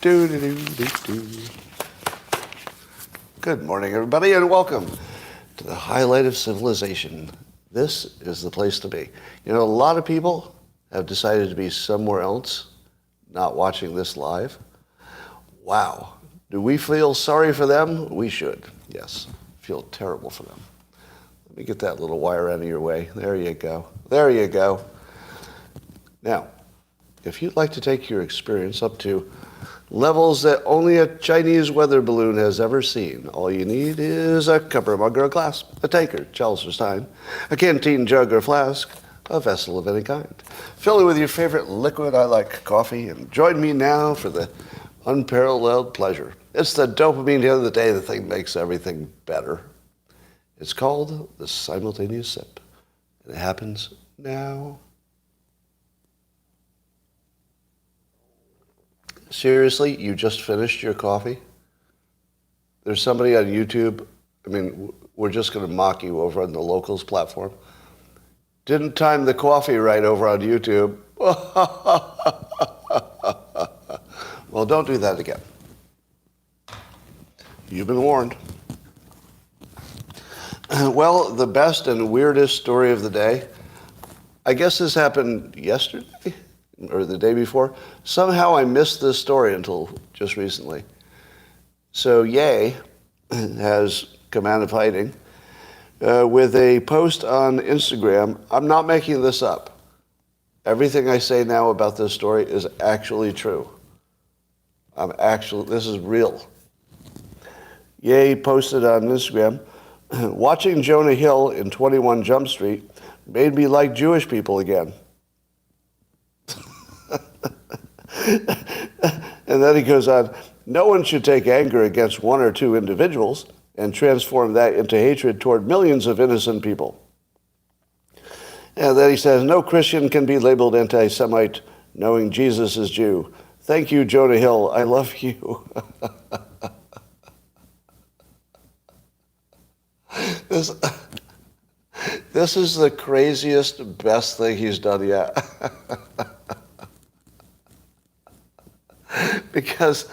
Do-do-do-do-do. Good morning, everybody, and welcome to the highlight of civilization. This is the place to be. You know, a lot of people have decided to be somewhere else, not watching this live. Wow. Do we feel sorry for them? We should. Yes. Feel terrible for them. Let me get that little wire out of your way. There you go. There you go. Now, if you'd like to take your experience up to levels that only a Chinese weather balloon has ever seen, all you need is a cup or mug or a glass, a tankard, chalice or stein, a canteen jug or flask, a vessel of any kind. Fill it with your favorite liquid. I like coffee. And join me now for the unparalleled pleasure. It's the dopamine hit of the day, the thing that makes everything better. It's called the simultaneous sip. And it happens now. Seriously, you just finished your coffee? There's somebody on YouTube, I mean, we're just going to mock you over on the Locals platform. Didn't time the coffee right over on YouTube. Well, don't do that again. You've been warned. Well, the best and weirdest story of the day, I guess this happened yesterday or the day before. Somehow I missed this story until just recently. So Ye has come out of hiding with a post on Instagram. I'm not making this up. Everything I say now about this story is actually true. This is real. Ye posted on Instagram, watching Jonah Hill in 21 Jump Street made me like Jewish people again. And then he goes on, no one should take anger against one or two individuals and transform that into hatred toward millions of innocent people. And then he says, no Christian can be labeled anti-Semite knowing Jesus is Jew. Thank you, Jonah Hill. I love you. This is the craziest, best thing he's done yet. Because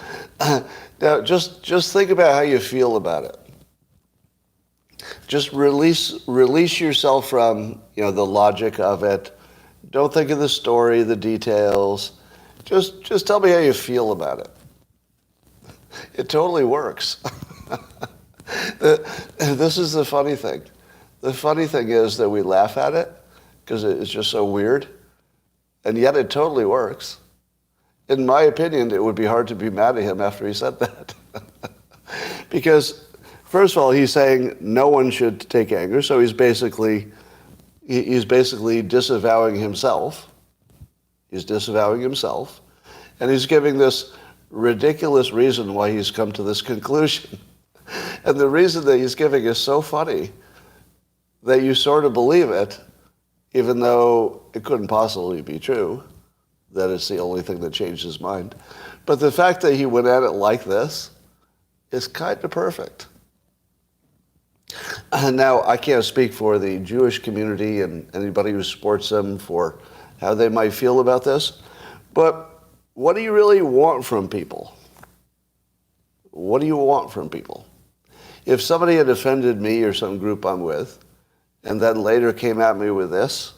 now just think about how you feel about it. Just release yourself from, the logic of it. Don't think of the story, the details. Just tell me how you feel about it. It totally works. This is the funny thing. The funny thing is that we laugh at it because it's just so weird, and yet it totally works. In my opinion, it would be hard to be mad at him after he said that. Because, first of all, he's saying no one should take anger, so he's basically disavowing himself. He's disavowing himself, and he's giving this ridiculous reason why he's come to this conclusion. And the reason that he's giving is so funny that you sort of believe it, even though it couldn't possibly be true, that it's the only thing that changed his mind. But the fact that he went at it like this is kind of perfect. And now, I can't speak for the Jewish community and anybody who supports them for how they might feel about this, but what do you really want from people? What do you want from people? If somebody had offended me or some group I'm with, and then later came at me with this,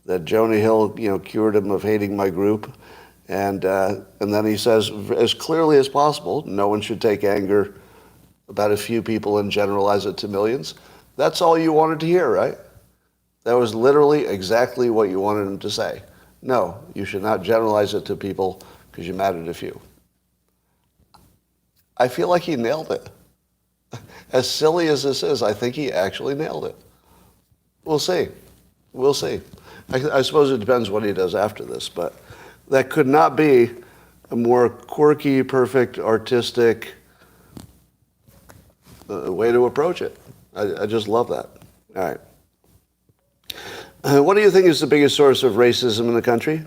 that Jonah Hill, cured him of hating my group, and then he says, as clearly as possible, no one should take anger about a few people and generalize it to millions. That's all you wanted to hear, right? That was literally exactly what you wanted him to say. No, you should not generalize it to people because you mad at a few. I feel like he nailed it. As silly as this is, I think he actually nailed it. We'll see. We'll see. I suppose it depends what he does after this, but that could not be a more quirky, perfect, artistic way to approach it. I just love that. All right. What do you think is the biggest source of racism in the country?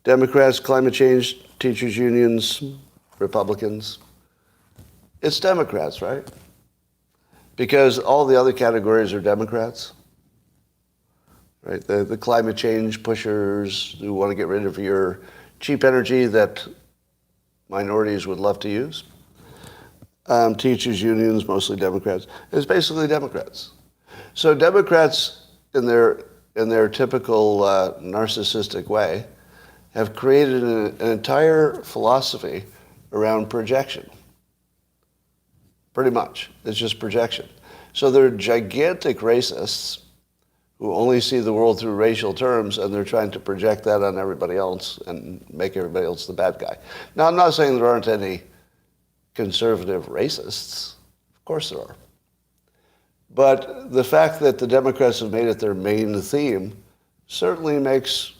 Democrats, climate change, teachers' unions, Republicans? It's Democrats, right? Because all the other categories are Democrats. Right? The climate change pushers who want to get rid of your cheap energy that minorities would love to use. Teachers' unions, mostly Democrats. It's basically Democrats. So Democrats, in their typical narcissistic way, have created an entire philosophy around projection. Pretty much. It's just projection. So they're gigantic racists who only see the world through racial terms, and they're trying to project that on everybody else and make everybody else the bad guy. Now, I'm not saying there aren't any conservative racists. Of course there are. But the fact that the Democrats have made it their main theme certainly makes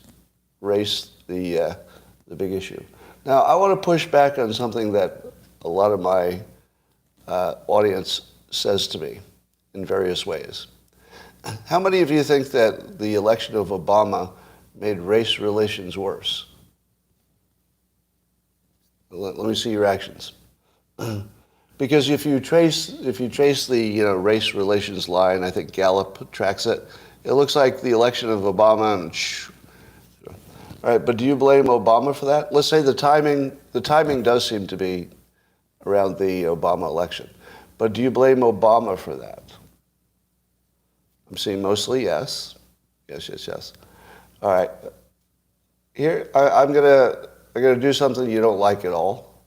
race the big issue. Now, I want to push back on something that a lot of my audience says to me in various ways. How many of you think that the election of Obama made race relations worse? Let me see your actions. Because if you trace the race relations line, I think Gallup tracks it. It looks like the election of Obama and all right, but do you blame Obama for that? Let's say the timing does seem to be around the Obama election. But do you blame Obama for that? I'm seeing mostly yes. Yes. All right. Here, I'm gonna do something you don't like at all.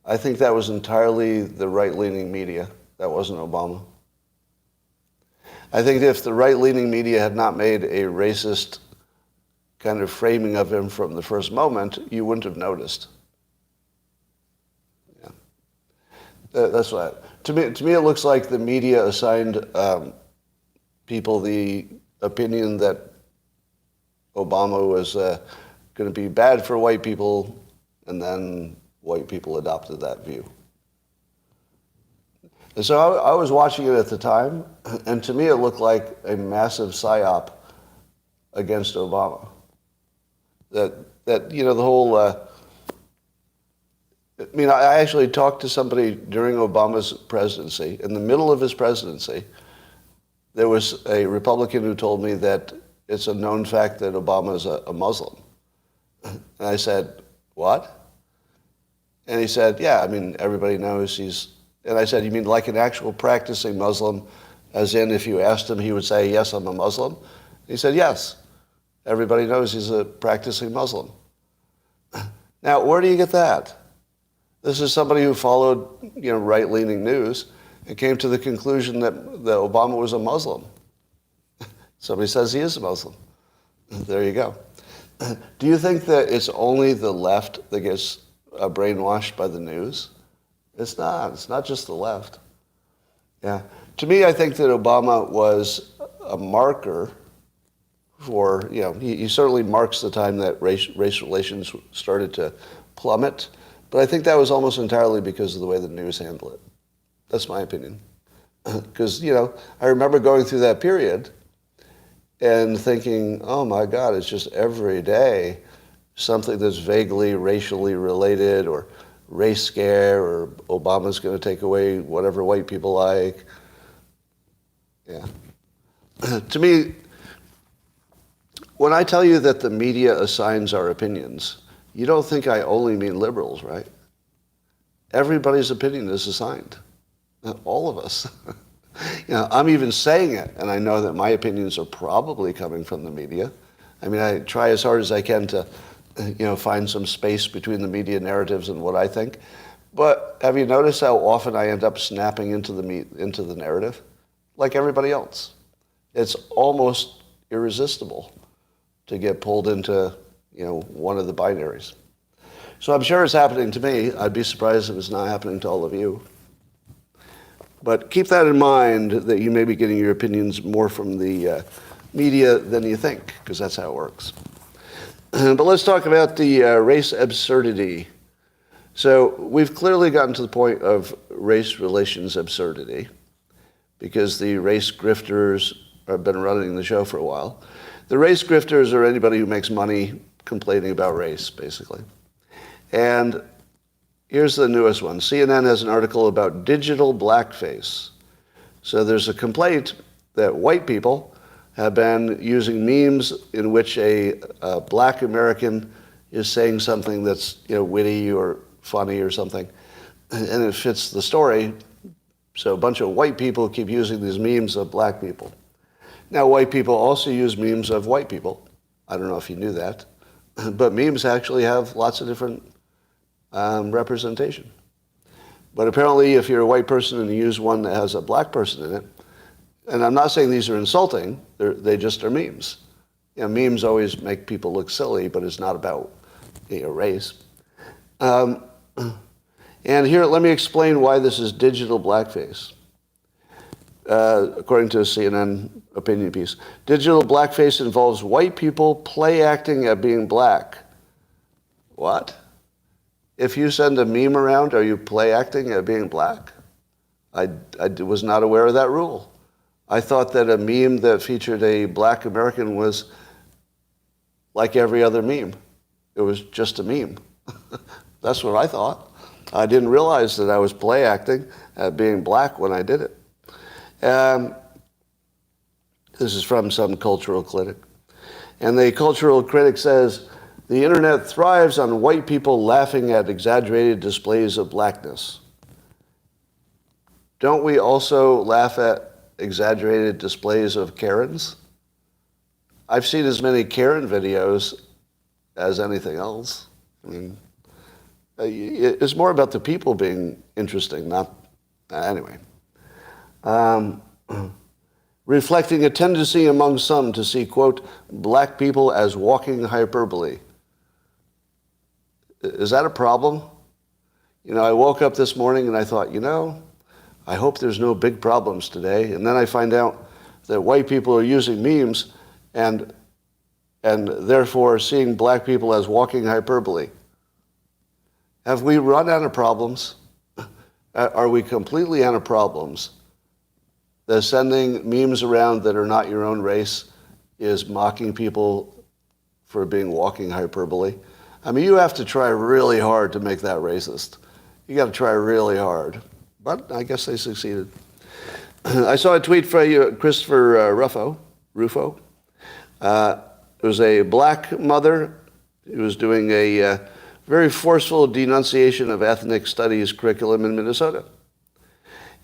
I think that was entirely the right-leaning media. That wasn't Obama. I think if the right-leaning media had not made a racist kind of framing of him from the first moment, you wouldn't have noticed. Yeah. That's what. To me, it looks like the media assigned people the opinion that Obama was going to be bad for white people, and then white people adopted that view. And so I was watching it at the time, and to me it looked like a massive psyop against Obama. That the whole. I actually talked to somebody during Obama's presidency. In the middle of his presidency, there was a Republican who told me that it's a known fact that Obama is a Muslim. And I said, what? And he said, yeah, everybody knows he's... And I said, you mean like an actual practicing Muslim, as in if you asked him, he would say, yes, I'm a Muslim? He said, yes. Everybody knows he's a practicing Muslim. Now, where do you get that? This is somebody who followed, right-leaning news and came to the conclusion that Obama was a Muslim. Somebody says he is a Muslim. There you go. Do you think that it's only the left that gets brainwashed by the news? It's not. It's not just the left. Yeah. To me, I think that Obama was a marker for, he certainly marks the time that race relations started to plummet. But I think that was almost entirely because of the way the news handled it. That's my opinion. Because, I remember going through that period and thinking, oh my God, it's just every day something that's vaguely racially related, or race scare, or Obama's going to take away whatever white people like. Yeah. To me, when I tell you that the media assigns our opinions, you don't think I only mean liberals, right? Everybody's opinion is assigned. All of us. I'm even saying it, and I know that my opinions are probably coming from the media. I try as hard as I can to, find some space between the media narratives and what I think. But have you noticed how often I end up snapping into the narrative? Like everybody else. It's almost irresistible to get pulled into, one of the binaries. So I'm sure it's happening to me. I'd be surprised if it's not happening to all of you. But keep that in mind, that you may be getting your opinions more from the media than you think, because that's how it works. But let's talk about the race absurdity. So we've clearly gotten to the point of race relations absurdity, because the race grifters have been running the show for a while. The race grifters are anybody who makes money complaining about race, basically. And here's the newest one. CNN has an article about digital blackface. So there's a complaint that white people have been using memes in which a black American is saying something that's witty or funny or something, and it fits the story. So a bunch of white people keep using these memes of black people. Now, white people also use memes of white people. I don't know if you knew that, but memes actually have lots of different representation. But apparently, if you're a white person and you use one that has a black person in it, and I'm not saying these are insulting, they just are memes. Memes always make people look silly, but it's not about race. And here, let me explain why this is digital blackface. According to a CNN opinion piece, digital blackface involves white people play acting at being black. What? If you send a meme around, are you play acting at being black? I was not aware of that rule. I thought that a meme that featured a black American was like every other meme. It was just a meme. That's what I thought. I didn't realize that I was play acting at being black when I did it. This is from some cultural critic. And the cultural critic says, the internet thrives on white people laughing at exaggerated displays of blackness. Don't we also laugh at exaggerated displays of Karens? I've seen as many Karen videos as anything else. I mean, it's more about the people being interesting, not... Anyway. Reflecting a tendency among some to see, quote, black people as walking hyperbole. Is that a problem? I woke up this morning and I thought, I hope there's no big problems today. And then I find out that white people are using memes and therefore seeing black people as walking hyperbole. Have we run out of problems? Are we completely out of problems? That sending memes around that are not your own race is mocking people for being walking hyperbole? I mean, you have to try really hard to make that racist. You got to try really hard. But I guess they succeeded. I saw a tweet from Christopher Rufo. It was a black mother who was doing a very forceful denunciation of ethnic studies curriculum in Minnesota.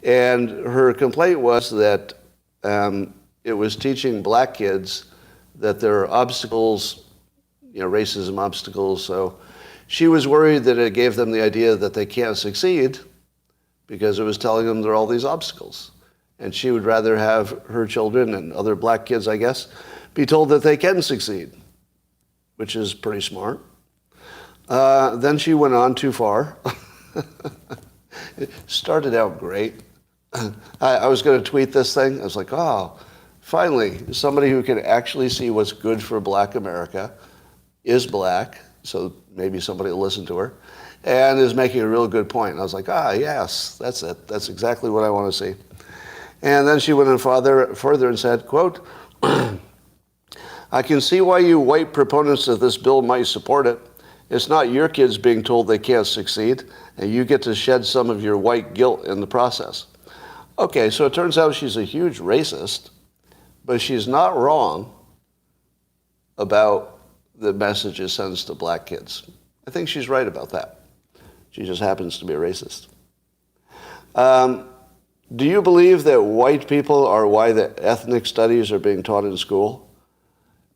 And her complaint was that it was teaching black kids that there are obstacles, racism obstacles. So she was worried that it gave them the idea that they can't succeed because it was telling them there are all these obstacles. And she would rather have her children and other black kids, I guess, be told that they can succeed, which is pretty smart. Then she went on too far. It started out great. I was going to tweet this thing. I was like, oh, finally, somebody who can actually see what's good for black America is black, so maybe somebody will listen to her, and is making a real good point. And I was like, yes, that's it. That's exactly what I want to see. And then she went on further and said, quote, I can see why you white proponents of this bill might support it. It's not your kids being told they can't succeed, and you get to shed some of your white guilt in the process. Okay, so it turns out she's a huge racist, but she's not wrong about the message it sends to black kids. I think she's right about that. She just happens to be a racist. Do you believe that white people are why the ethnic studies are being taught in school?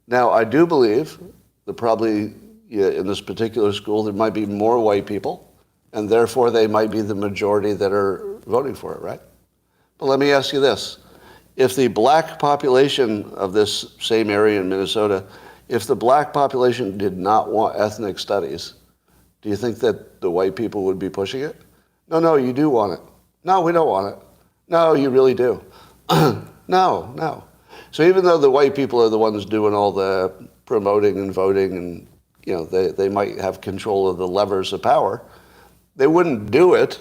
Now, I do believe that probably in this particular school there might be more white people, and therefore they might be the majority that are voting for it, right? But let me ask you this. If the black population of this same area in Minnesota, if the black population did not want ethnic studies, do you think that the white people would be pushing it? No, you do want it. No, we don't want it. No, you really do. No. So even though the white people are the ones doing all the promoting and voting and, they might have control of the levers of power, they wouldn't do it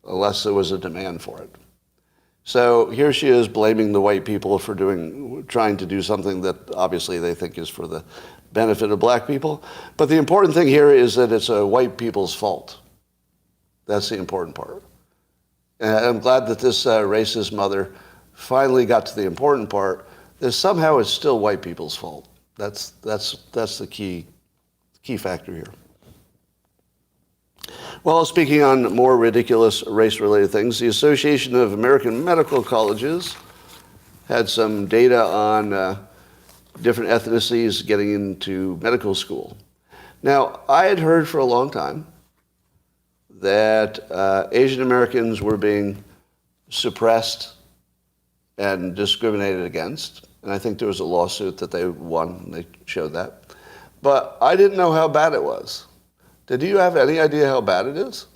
unless there was a demand for it. So here she is blaming the white people for trying to do something that obviously they think is for the benefit of black people. But the important thing here is that it's a white people's fault. That's the important part. And I'm glad that this racist mother finally got to the important part, that somehow it's still white people's fault. That's the key key factor here. Well, speaking on more ridiculous race-related things, the Association of American Medical Colleges had some data on different ethnicities getting into medical school. Now, I had heard for a long time that Asian Americans were being suppressed and discriminated against, and I think there was a lawsuit that they won, and they showed that. But I didn't know how bad it was. Did you have any idea how bad it is?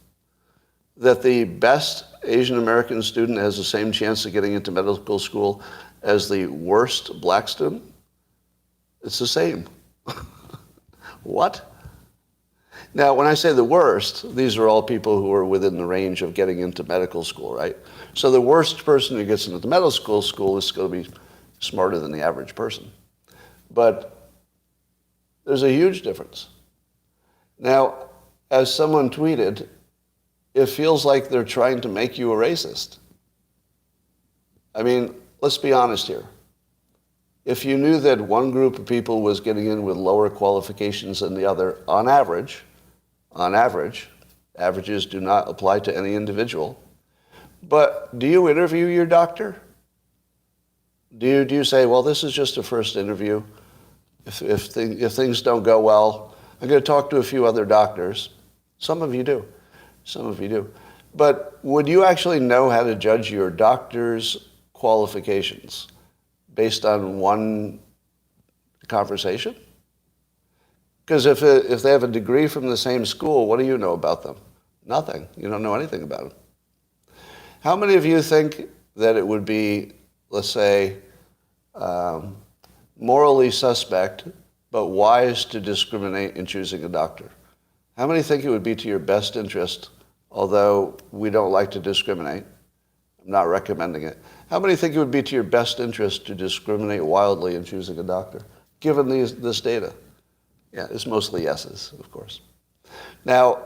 That the best Asian American student has the same chance of getting into medical school as the worst black student? It's the same. What? Now, when I say the worst, these are all people who are within the range of getting into medical school, right? So the worst person who gets into the medical school is going to be smarter than the average person. But there's a huge difference. Now, as someone tweeted, it feels like they're trying to make you a racist. I mean, let's be honest here. If you knew that one group of people was getting in with lower qualifications than the other, on average, averages do not apply to any individual, but do you interview your doctor? Do you say, well, this is just a first interview. If things don't go well, I'm going to talk to a few other doctors. Some of you do. But would you actually know how to judge your doctor's qualifications based on one conversation? Because if they have a degree from the same school, what do you know about them? Nothing. You don't know anything about them. How many of you think that it would be, let's say, morally suspect, but wise to discriminate in choosing a doctor? How many think it would be to your best interest, although we don't like to discriminate? I'm not recommending it. How many think it would be to your best interest to discriminate wildly in choosing a doctor, given this data? Yeah, it's mostly yeses, of course. Now,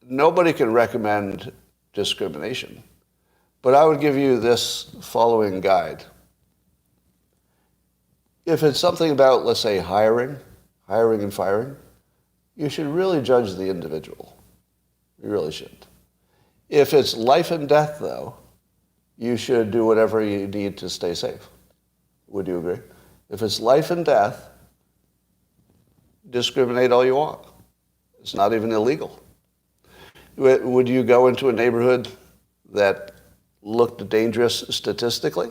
nobody can recommend discrimination, but I would give you this following guide. If it's something about, let's say, hiring and firing, you should really judge the individual. You really should. If it's life and death, though, you should do whatever you need to stay safe. Would you agree? If it's life and death, discriminate all you want. It's not even illegal. Would you go into a neighborhood that looked dangerous statistically?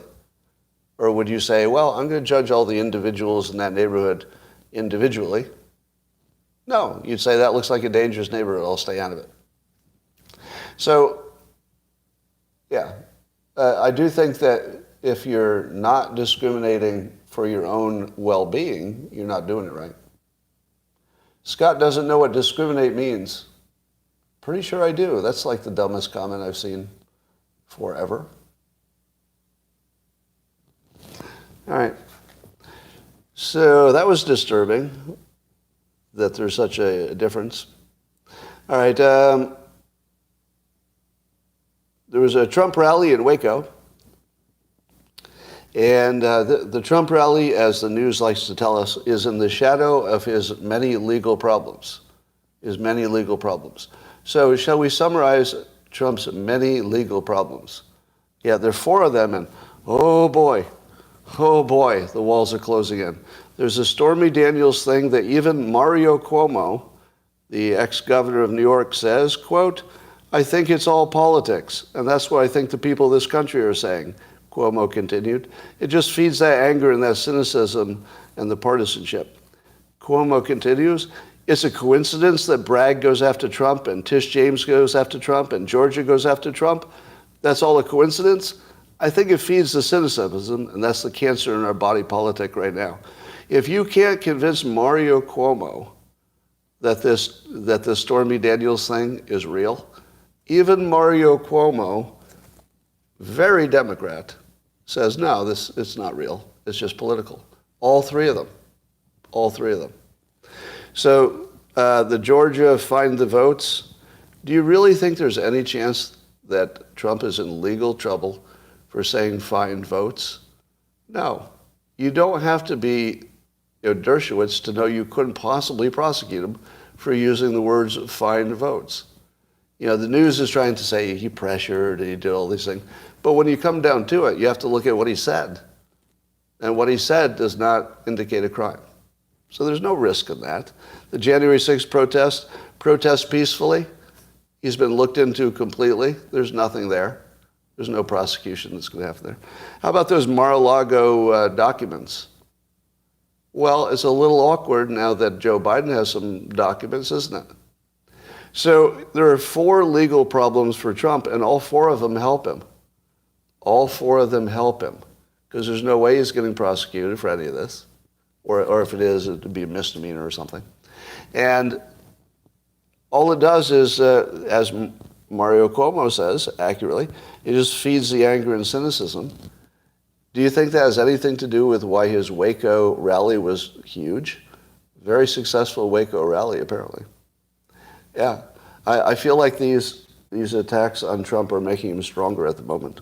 Or would you say, well, I'm going to judge all the individuals in that neighborhood individually? No, you'd say that looks like a dangerous neighborhood, I'll stay out of it. So, yeah, I do think that if you're not discriminating for your own well-being, you're not doing it right. Scott doesn't know what discriminate means. Pretty sure I do. That's like the dumbest comment I've seen forever. All right. So that was disturbing that there's such a difference. All right. There was a Trump rally in Waco. And the Trump rally, as the news likes to tell us, is in the shadow of his many legal problems. So shall we summarize Trump's many legal problems? Yeah, there are 4 of them, and oh boy, the walls are closing in. There's a Stormy Daniels thing that even Mario Cuomo, the ex-governor of New York, says, quote, I think it's all politics, and that's what I think the people of this country are saying, Cuomo continued. It just feeds that anger and that cynicism and the partisanship. Cuomo continues, it's a coincidence that Bragg goes after Trump and Tish James goes after Trump and Georgia goes after Trump. That's all a coincidence? I think it feeds the cynicism, and that's the cancer in our body politic right now. If you can't convince Mario Cuomo that this Stormy Daniels thing is real, even Mario Cuomo, very Democrat, says, no, it's not real. It's just political. All three of them. So the Georgia find the votes. Do you really think there's any chance that Trump is in legal trouble for saying find votes? No. You don't have to be Dershowitz to know you couldn't possibly prosecute him for using the words "find votes." The news is trying to say he pressured and he did all these things. But when you come down to it, you have to look at what he said. And what he said does not indicate a crime. So there's no risk in that. The January 6th protest peacefully. He's been looked into completely. There's nothing there. There's no prosecution that's going to happen there. How about those Mar-a-Lago documents? Well, it's a little awkward now that Joe Biden has some documents, isn't it? So there are 4 legal problems for Trump, and all 4 of them help him. All 4 of them help him, because there's no way he's getting prosecuted for any of this. Or if it is, it would be a misdemeanor or something. And all it does is, as Mario Cuomo says accurately, it just feeds the anger and cynicism. Do you think that has anything to do with why his Waco rally was huge? Very successful Waco rally, apparently. Yeah, I feel like these attacks on Trump are making him stronger at the moment.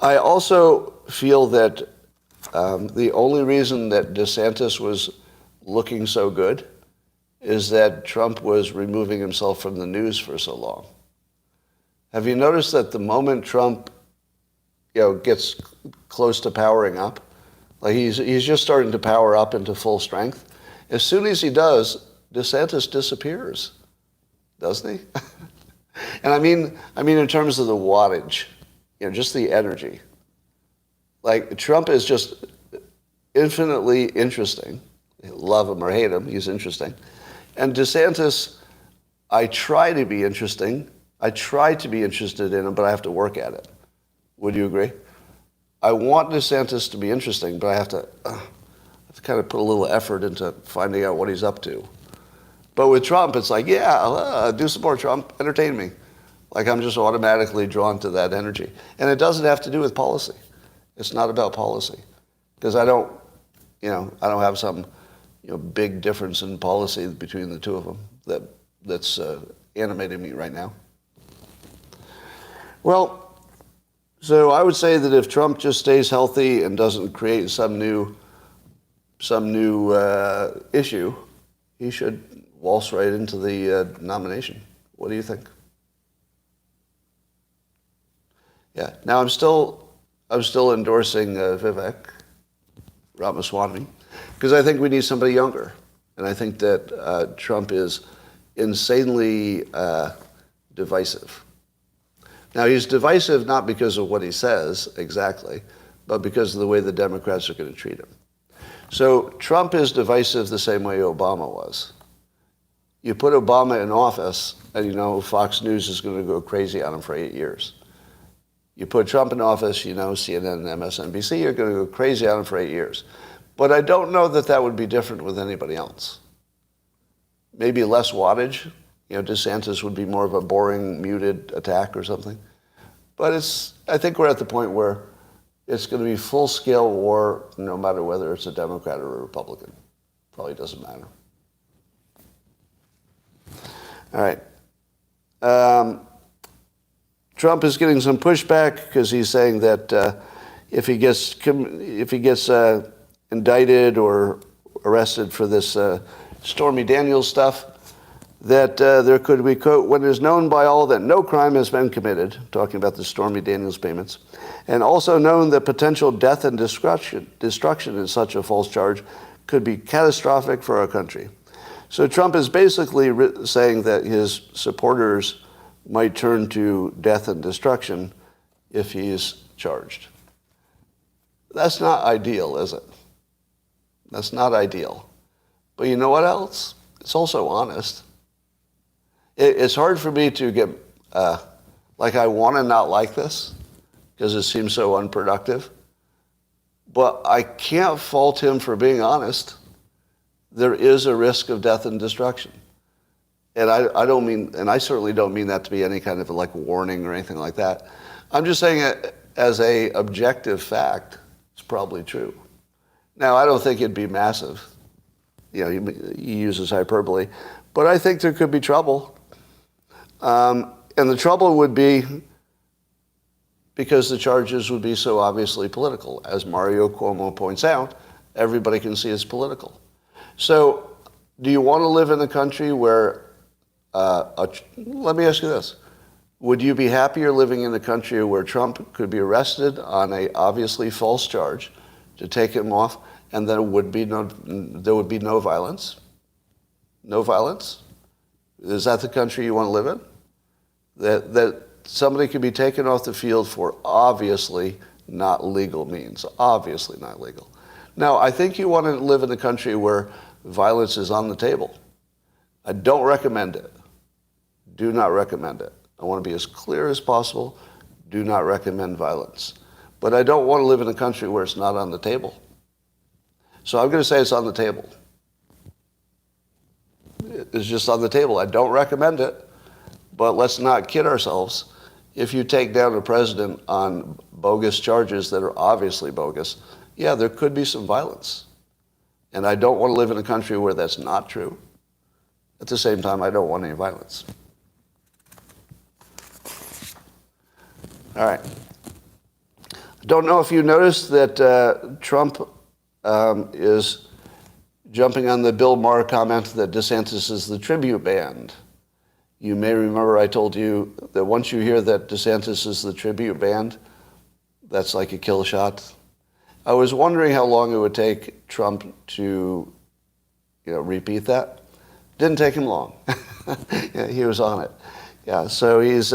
I also feel that the only reason that DeSantis was looking so good is that Trump was removing himself from the news for so long. Have you noticed that the moment Trump, gets close to powering up, like he's just starting to power up into full strength, as soon as he does, DeSantis disappears, doesn't he? And I mean in terms of the wattage, just the energy. Like, Trump is just infinitely interesting. Love him or hate him, he's interesting. And DeSantis, I try to be interesting. I try to be interested in him, but I have to work at it. Would you agree? I want DeSantis to be interesting, but I have to kind of put a little effort into finding out what he's up to. But with Trump, it's like, do some more Trump, entertain me. Like, I'm just automatically drawn to that energy. And it doesn't have to do with policy. It's not about policy. Because I don't have some, big difference in policy between the two of them that's animating me right now. Well, so I would say that if Trump just stays healthy and doesn't create some new issue, he should waltz right into the nomination. What do you think? Yeah. Now I'm still endorsing Vivek Ramaswamy because I think we need somebody younger, and I think that Trump is insanely divisive. Now he's divisive not because of what he says exactly, but because of the way the Democrats are going to treat him. So Trump is divisive the same way Obama was. You put Obama in office, and Fox News is going to go crazy on him for 8 years. You put Trump in office, CNN and MSNBC are going to go crazy on him for 8 years. But I don't know that would be different with anybody else. Maybe less wattage. DeSantis would be more of a boring, muted attack or something. But I think we're at the point where it's going to be full-scale war no matter whether it's a Democrat or a Republican. Probably doesn't matter. All right. Trump is getting some pushback because he's saying that if he gets indicted or arrested for this Stormy Daniels stuff, that there could be, quote, when it is known by all that no crime has been committed, talking about the Stormy Daniels payments, and also known that potential death and destruction in such a false charge could be catastrophic for our country. So Trump is basically saying that his supporters might turn to death and destruction if he's charged. That's not ideal, is it? That's not ideal. But you know what else? It's also honest. It's hard for me to get, I want to not like this because it seems so unproductive. But I can't fault him for being honest. There is a risk of death and destruction. And I certainly don't mean that to be any kind of warning or anything like that. I'm just saying it as a objective fact, it's probably true. Now, I don't think it'd be massive. He uses hyperbole. But I think there could be trouble. And the trouble would be because the charges would be so obviously political. As Mario Cuomo points out, everybody can see it's political. So do you want to live in a country where, let me ask you this. Would you be happier living in a country where Trump could be arrested on a obviously false charge to take him off, and there would be no violence? No violence? Is that the country you want to live in? That somebody could be taken off the field for obviously not legal means. Obviously not legal. Now, I think you want to live in a country where violence is on the table. I don't recommend it. Do not recommend it. I want to be as clear as possible. Do not recommend violence. But I don't want to live in a country where it's not on the table. So I'm going to say it's on the table. It's just on the table. I don't recommend it, but let's not kid ourselves. If you take down a president on bogus charges that are obviously bogus, yeah, there could be some violence. And I don't want to live in a country where that's not true. At the same time, I don't want any violence. All right. I don't know if you noticed that Trump is jumping on the Bill Maher comment that DeSantis is the tribute band. You may remember I told you that once you hear that DeSantis is the tribute band, that's like a kill shot. I was wondering how long it would take Trump to, repeat that. Didn't take him long. Yeah, he was on it. Yeah, so he's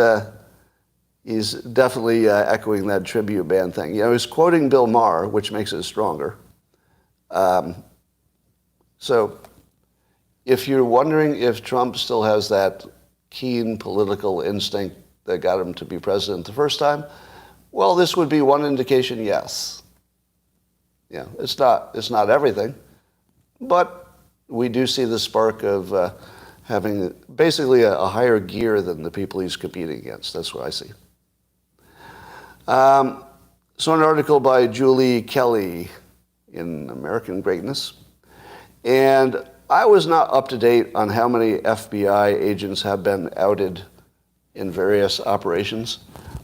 definitely echoing that tribute band thing. He's quoting Bill Maher, which makes it stronger. So if you're wondering if Trump still has that keen political instinct that got him to be president the first time, well, this would be one indication, yes. Yeah, it's not everything, but we do see the spark of having basically a higher gear than the people he's competing against. That's what I see. So an article by Julie Kelly in American Greatness. And I was not up to date on how many FBI agents have been outed in various operations.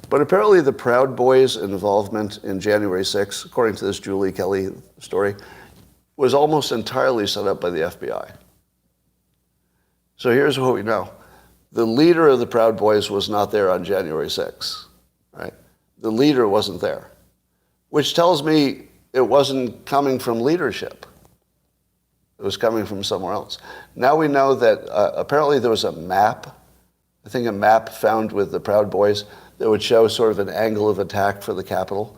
But apparently the Proud Boys' involvement in January 6th, according to this Julie Kelly story, was almost entirely set up by the FBI. So here's what we know. The leader of the Proud Boys was not there on January 6th, right? The leader wasn't there, which tells me it wasn't coming from leadership. It was coming from somewhere else. Now we know that apparently there was a map, I think a map found with the Proud Boys that would show sort of an angle of attack for the Capitol.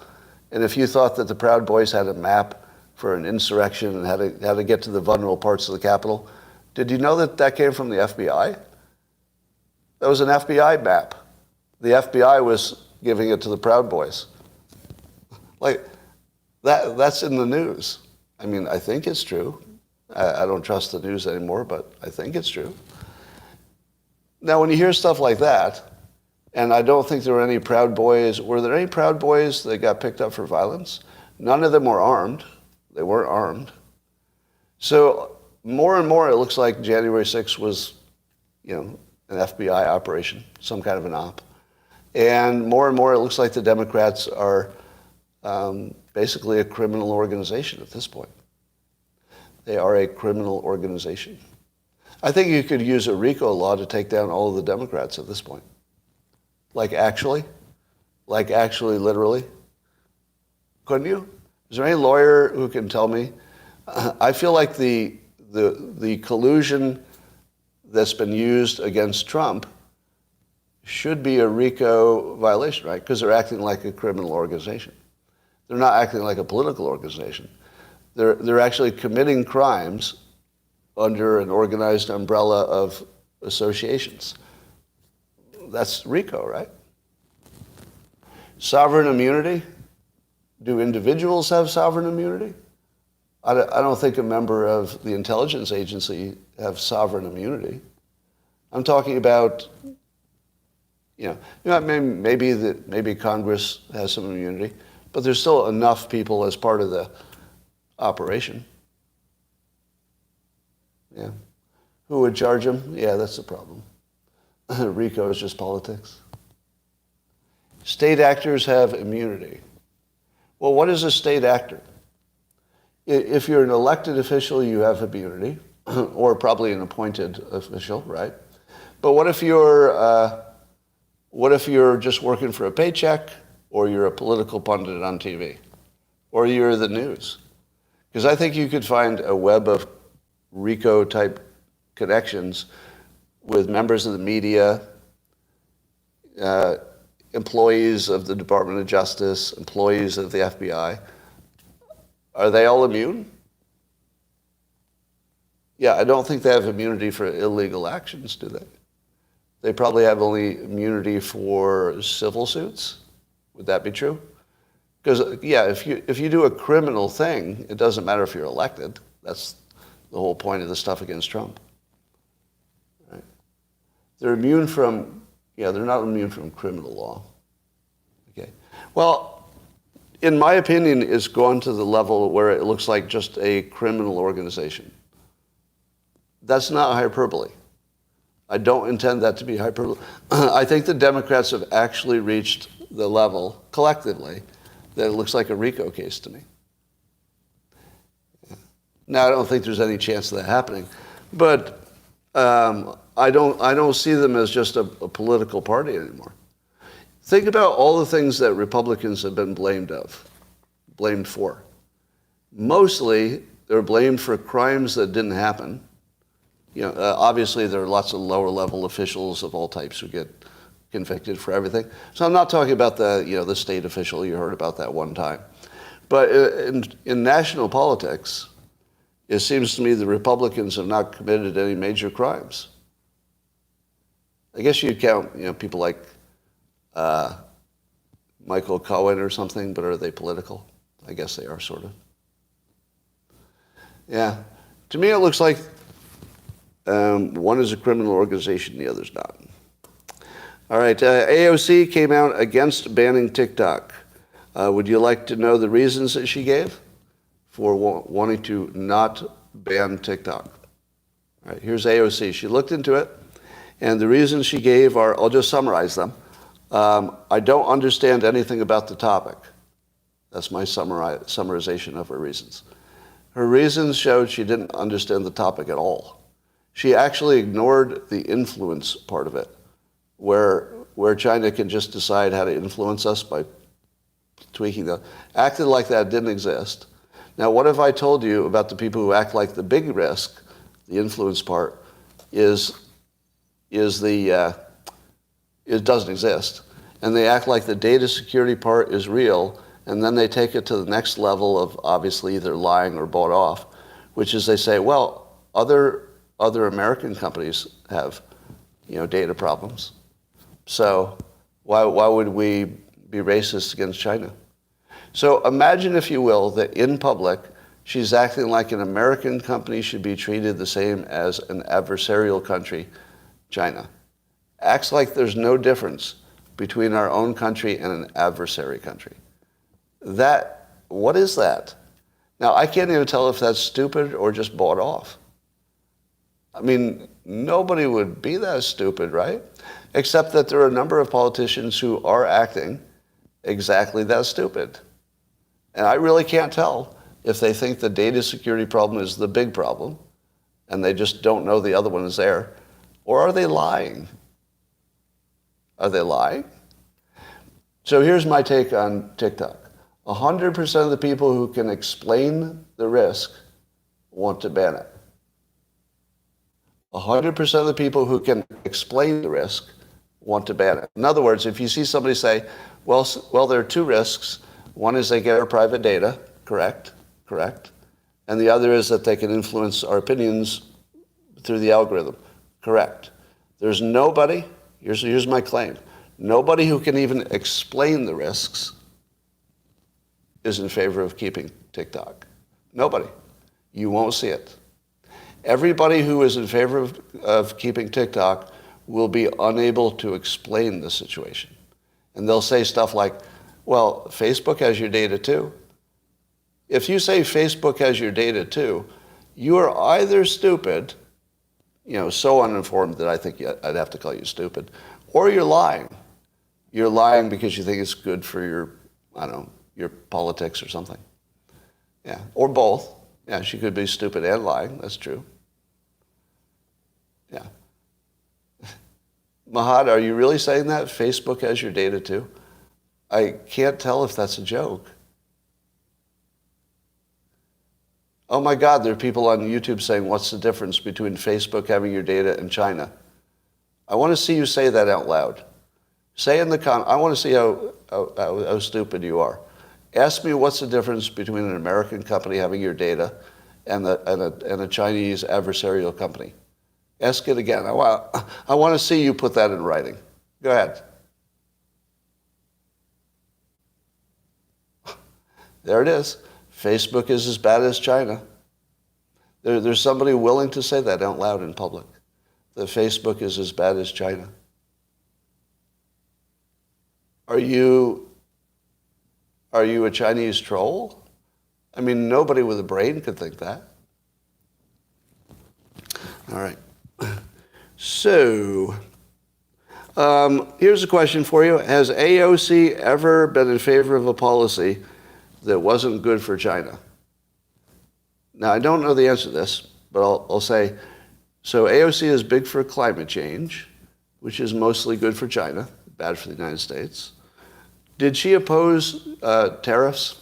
And if you thought that the Proud Boys had a map for an insurrection and how to get to the vulnerable parts of the Capitol, did you know that that came from the FBI? That was an FBI map. The FBI was giving it to the Proud Boys. Like, that's in the news. I mean, I think it's true. I don't trust the news anymore, but I think it's true. Now, when you hear stuff like that, and I don't think there were any Proud Boys. Were there any Proud Boys that got picked up for violence? None of them were armed. They weren't armed. So more and more it looks like January 6th was, an FBI operation, some kind of an op. And more it looks like the Democrats are basically a criminal organization at this point. They are a criminal organization. I think you could use a RICO law to take down all of the Democrats at this point. Like actually, literally. Couldn't you? Is there any lawyer who can tell me? I feel like the collusion that's been used against Trump should be a RICO violation, right? Because they're acting like a criminal organization. They're not acting like a political organization. They're actually committing crimes under an organized umbrella of associations. That's RICO, right? Sovereign immunity? Do individuals have sovereign immunity? I don't think a member of the intelligence agency have sovereign immunity. I'm talking about, maybe Congress has some immunity, but there's still enough people as part of the operation. Yeah. Who would charge them? Yeah, that's the problem. RICO is just politics. State actors have immunity. Well, what is a state actor? If you're an elected official, you have immunity, or probably an appointed official, right? But what if you're just working for a paycheck, or you're a political pundit on TV, or you're the news? Because I think you could find a web of RICO-type connections with members of the media, employees of the Department of Justice, employees of the FBI. Are they all immune? Yeah, I don't think they have immunity for illegal actions, do they? They probably have only immunity for civil suits. Would that be true? Because, yeah, if you do a criminal thing, it doesn't matter if you're elected. That's the whole point of the stuff against Trump. Right? They're immune from, they're not immune from criminal law. Okay. Well, in my opinion, it's gone to the level where it looks like just a criminal organization. That's not hyperbole. I don't intend that to be hyperbole. I think the Democrats have actually reached the level, collectively, that it looks like a RICO case to me. Now, I don't think there's any chance of that happening, but I don't see them as just a political party anymore. Think about all the things that Republicans have been blamed for. Mostly, they're blamed for crimes that didn't happen. Obviously, there are lots of lower-level officials of all types who get convicted for everything. So I'm not talking about the state official. You heard about that one time. But in national politics, it seems to me the Republicans have not committed any major crimes. I guess you'd count, people like Michael Cohen or something, but are they political? I guess they are, sort of. Yeah. To me, it looks like one is a criminal organization, the other's not. All right. AOC came out against banning TikTok. Would you like to know the reasons that she gave for wanting to not ban TikTok? All right. Here's AOC. She looked into it, and the reasons she gave are, I'll just summarize them. I don't understand anything about the topic. That's my summarization of her reasons. Her reasons showed she didn't understand the topic at all. She actually ignored the influence part of it, where China can just decide how to influence us by tweaking that. Acted like that didn't exist. Now, what if I told you about the people who act like the big risk, the influence part, it doesn't exist, and they act like the data security part is real, and then they take it to the next level of obviously either lying or bought off, which is they say, well, other American companies have, data problems. So why would we be racist against China? So imagine, if you will, that in public, she's acting like an American company should be treated the same as an adversarial country, China. Acts like there's no difference between our own country and an adversary country. What is that? Now, I can't even tell if that's stupid or just bought off. I mean, nobody would be that stupid, right? Except that there are a number of politicians who are acting exactly that stupid. And I really can't tell if they think the data security problem is the big problem and they just don't know the other one is there, or are they lying? Are they lying? So here's my take on TikTok. 100% of the people who can explain the risk want to ban it. 100% of the people who can explain the risk want to ban it. In other words, if you see somebody say, well, there are two risks. One is they get our private data, correct. And the other is that they can influence our opinions through the algorithm, correct. There's nobody, here's my claim, nobody who can even explain the risks is in favor of keeping TikTok. Nobody. You won't see it. Everybody who is in favor of keeping TikTok will be unable to explain the situation. And they'll say stuff like, well, Facebook has your data too. If you say Facebook has your data too, you are either stupid, so uninformed that I think I'd have to call you stupid, or you're lying. You're lying because you think it's good for your, I don't know, your politics or something. Yeah, or both. Yeah, she could be stupid and lying. That's true. Yeah. Maher, are you really saying that? Facebook has your data too? I can't tell if that's a joke. Oh my God, there are people on YouTube saying, what's the difference between Facebook having your data and China? I want to see you say that out loud. Say in the comments, I want to see how stupid you are. Ask me what's the difference between an American company having your data and a Chinese adversarial company. Ask it again. I want to see you put that in writing. Go ahead. There it is. Facebook is as bad as China. There's somebody willing to say that out loud in public, that Facebook is as bad as China. Are you a Chinese troll? I mean, nobody with a brain could think that. All right. So, here's a question for you. Has AOC ever been in favor of a policy that wasn't good for China? Now, I don't know the answer to this, but I'll say, so AOC is big for climate change, which is mostly good for China, bad for the United States. Did she oppose tariffs?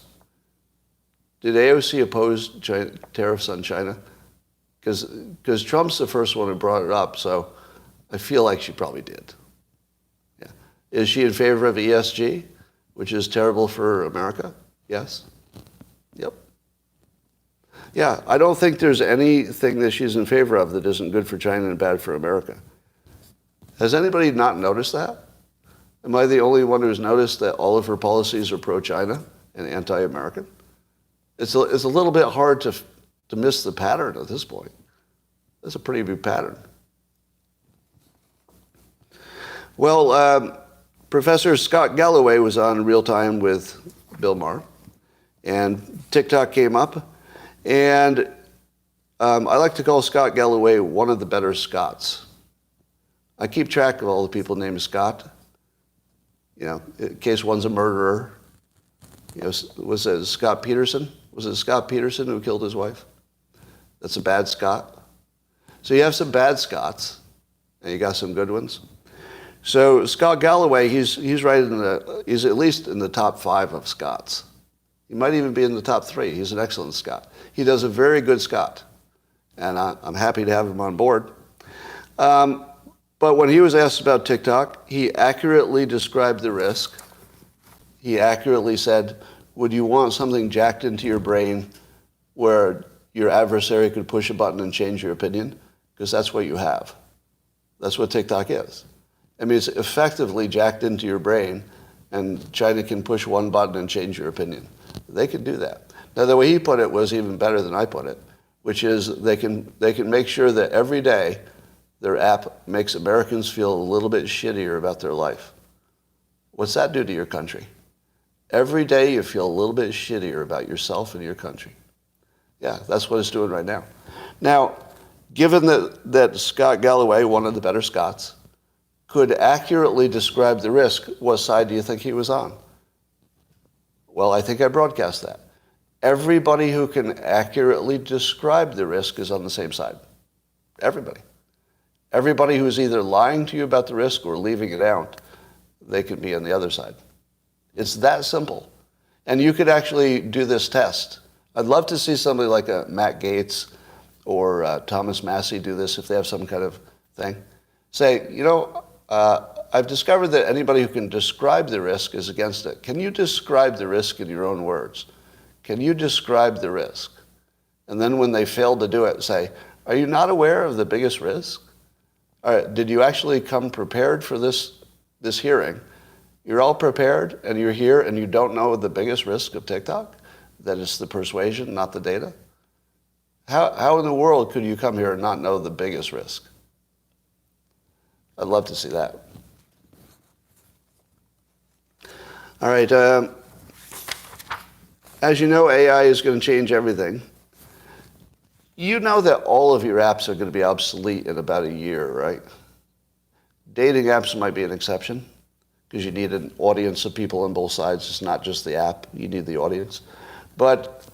Did AOC oppose tariffs on China? Because Trump's the first one who brought it up, so I feel like she probably did. Yeah. Is she in favor of ESG, which is terrible for America? Yes? Yep. Yeah, I don't think there's anything that she's in favor of that isn't good for China and bad for America. Has anybody not noticed that? Am I the only one who's noticed that all of her policies are pro-China and anti-American? It's a little bit hard to miss the pattern at this point. That's a pretty big pattern. Well, Professor Scott Galloway was on Real Time with Bill Maher, and TikTok came up, and I like to call Scott Galloway one of the better Scots. I keep track of all the people named Scott, you know, in case one's a murderer. You know, was it Scott Peterson? Was it Scott Peterson who killed his wife? That's a bad Scot. So you have some bad Scots, and you got some good ones. So Scott Galloway, he's at least in the top 5 of Scots. He might even be in the top 3. He's an excellent Scot. He does a very good Scot, and I'm happy to have him on board. But when he was asked about TikTok, he accurately described the risk. He accurately said, would you want something jacked into your brain where your adversary could push a button and change your opinion? Because that's what you have. That's what TikTok is. I mean, it's effectively jacked into your brain, and China can push one button and change your opinion. They can do that. Now, the way he put it was even better than I put it, which is they can make sure that every day their app makes Americans feel a little bit shittier about their life. What's that do to your country? Every day you feel a little bit shittier about yourself and your country. Yeah, that's what it's doing right now. Now, given that Scott Galloway, one of the better Scots, could accurately describe the risk, what side do you think he was on? Well, I think I broadcast that. Everybody who can accurately describe the risk is on the same side. Everybody. Everybody who's either lying to you about the risk or leaving it out, they could be on the other side. It's that simple. And you could actually do this test. I'd love to see somebody like a Matt Gaetz or Thomas Massey do this if they have some kind of thing. Say, you know, I've discovered that anybody who can describe the risk is against it. Can you describe the risk in your own words? Can you describe the risk? And then when they fail to do it, say, are you not aware of the biggest risk? All right, did you actually come prepared for this hearing? You're all prepared, and you're here, and you don't know the biggest risk of TikTok? That it's the persuasion, not the data? How in the world could you come here and not know the biggest risk? I'd love to see that. All right. As you know, AI is going to change everything. You know that all of your apps are going to be obsolete in about a year, right? Dating apps might be an exception, because you need an audience of people on both sides. It's not just the app. You need the audience. But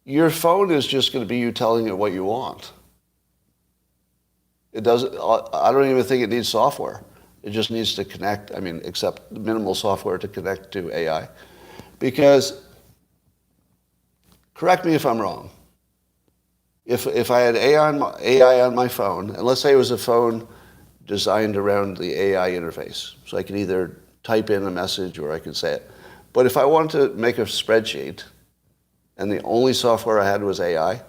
your phone is just going to be you telling it what you want. It doesn't. I don't even think it needs software. It just needs to connect. I mean, except minimal software to connect to AI. Because, correct me if I'm wrong, if I had AI on my phone, and let's say it was a phone designed around the AI interface, so I could either type in a message or I could say it. But if I wanted to make a spreadsheet, and the only software I had was AI,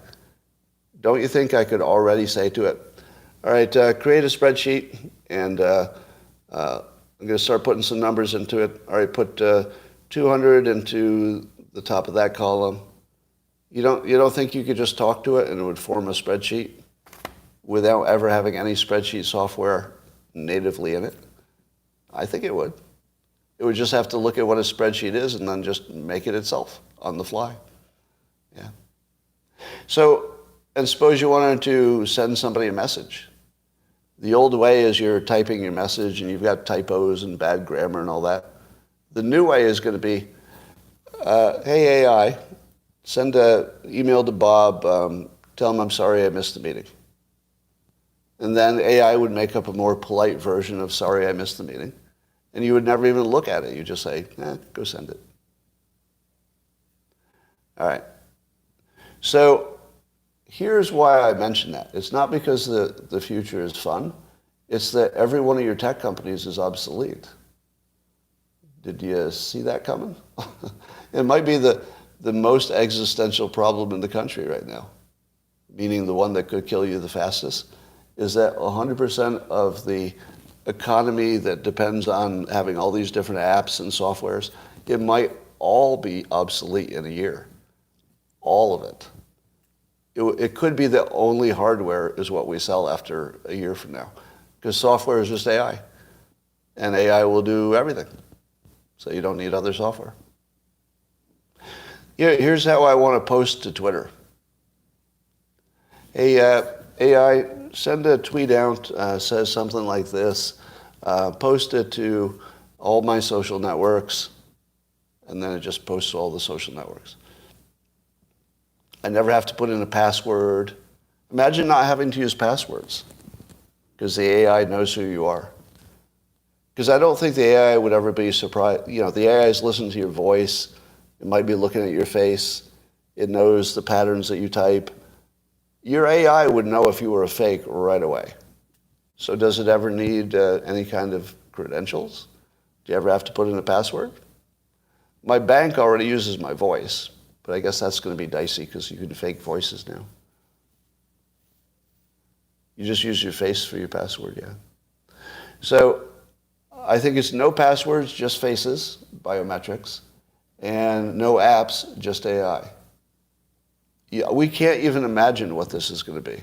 don't you think I could already say to it, all right, create a spreadsheet, and I'm going to start putting some numbers into it. All right, put 200 into the top of that column. You don't think you could just talk to it and it would form a spreadsheet without ever having any spreadsheet software natively in it? I think it would. It would just have to look at what a spreadsheet is and then just make it itself on the fly. Yeah. So, and suppose you wanted to send somebody a message. The old way is you're typing your message and you've got typos and bad grammar and all that. The new way is going to be, hey AI, send an email to Bob, tell him I'm sorry I missed the meeting. And then AI would make up a more polite version of sorry I missed the meeting. And you would never even look at it. You just say, go send it. All right. So here's why I mention that. It's not because the future is fun. It's that every one of your tech companies is obsolete. Did you see that coming? It might be the most existential problem in the country right now, meaning the one that could kill you the fastest, is that 100% of the economy that depends on having all these different apps and softwares, it might all be obsolete in a year. All of it. It could be that only hardware is what we sell after a year from now, because software is just AI, and AI will do everything. So you don't need other software. Here's how I want to post to Twitter. Hey, AI, send a tweet out, says something like this, post it to all my social networks, and then it just posts to all the social networks. I never have to put in a password. Imagine not having to use passwords, because the AI knows who you are. Because I don't think the AI would ever be surprised. The AI is listening to your voice. It might be looking at your face. It knows the patterns that you type. Your AI would know if you were a fake right away. So does it ever need any kind of credentials? Do you ever have to put in a password? My bank already uses my voice, but I guess that's going to be dicey because you can fake voices now. You just use your face for your password, yeah. So I think it's no passwords, just faces, biometrics, and no apps, just AI. Yeah, we can't even imagine what this is going to be.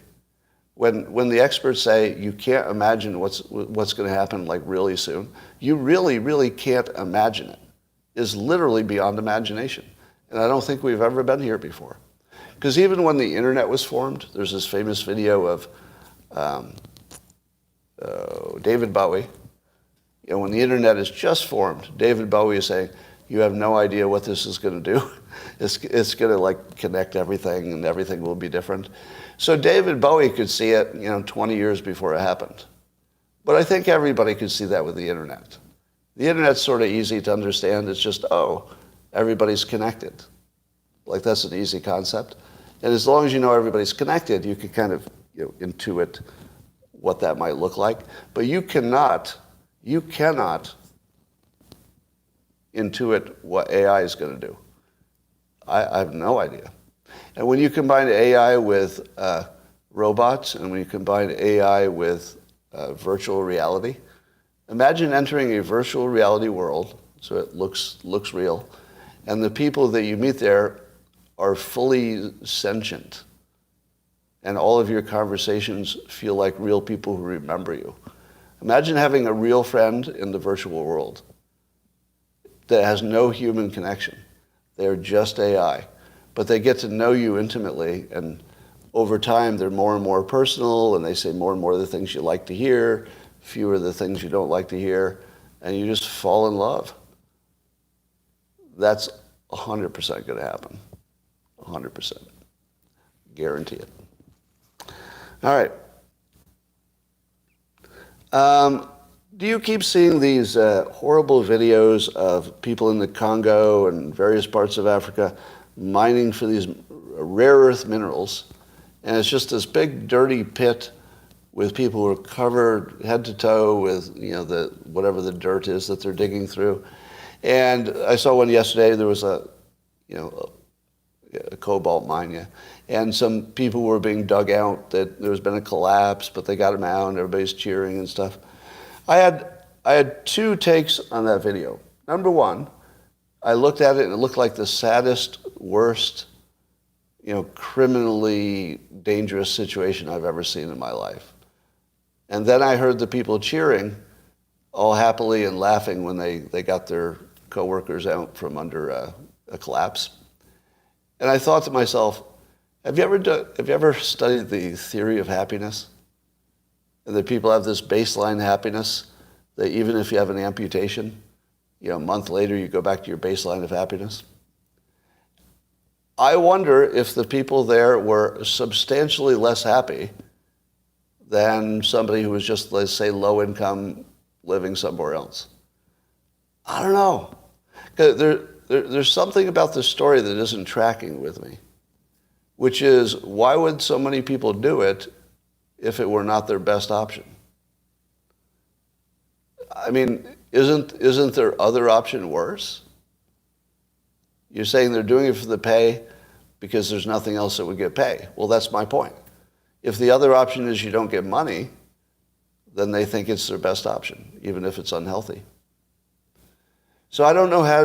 When the experts say you can't imagine what's going to happen like really soon, you really, really can't imagine it. It's literally beyond imagination. And I don't think we've ever been here before. Because even when the internet was formed, there's this famous video of David Bowie. When the internet is just formed, David Bowie is saying, you have no idea what this is going to do. It's going to connect everything, and everything will be different. So David Bowie could see it 20 years before it happened. But I think everybody could see that with the internet. The internet's sort of easy to understand. It's just, everybody's connected. That's an easy concept. And as long as you know everybody's connected, you can kind of intuit what that might look like. But you cannot intuit what AI is going to do. I have no idea. And when you combine AI with robots, and when you combine AI with virtual reality, imagine entering a virtual reality world, so it looks real, and the people that you meet there are fully sentient, and all of your conversations feel like real people who remember you. Imagine having a real friend in the virtual world that has no human connection. They're just AI. But they get to know you intimately, and over time they're more and more personal, and they say more and more of the things you like to hear, fewer of the things you don't like to hear. and you just fall in love. That's 100% going to happen. 100%. Guarantee it. All right. Do you keep seeing these horrible videos of people in the Congo and various parts of Africa mining for these rare earth minerals? And it's just this big dirty pit with people who are covered head to toe with, the whatever the dirt is that they're digging through. And I saw one yesterday. There was a cobalt mine, yeah. And some people were being dug out. That there's been a collapse, but they got them out, and everybody's cheering and stuff. I had two takes on that video. Number one, I looked at it and it looked like the saddest, worst, criminally dangerous situation I've ever seen in my life. And then I heard the people cheering all happily and laughing when they got their coworkers out from under a collapse. And I thought to myself, have you ever studied the theory of happiness? And that people have this baseline happiness that even if you have an amputation, a month later you go back to your baseline of happiness. I wonder if the people there were substantially less happy than somebody who was just, let's say, low income living somewhere else. I don't know. 'Cause there's something about this story that isn't tracking with me, which is, why would so many people do it if it were not their best option? I mean, isn't their other option worse? You're saying they're doing it for the pay because there's nothing else that would get pay. Well, that's my point. If the other option is you don't get money, then they think it's their best option, even if it's unhealthy. So I don't know how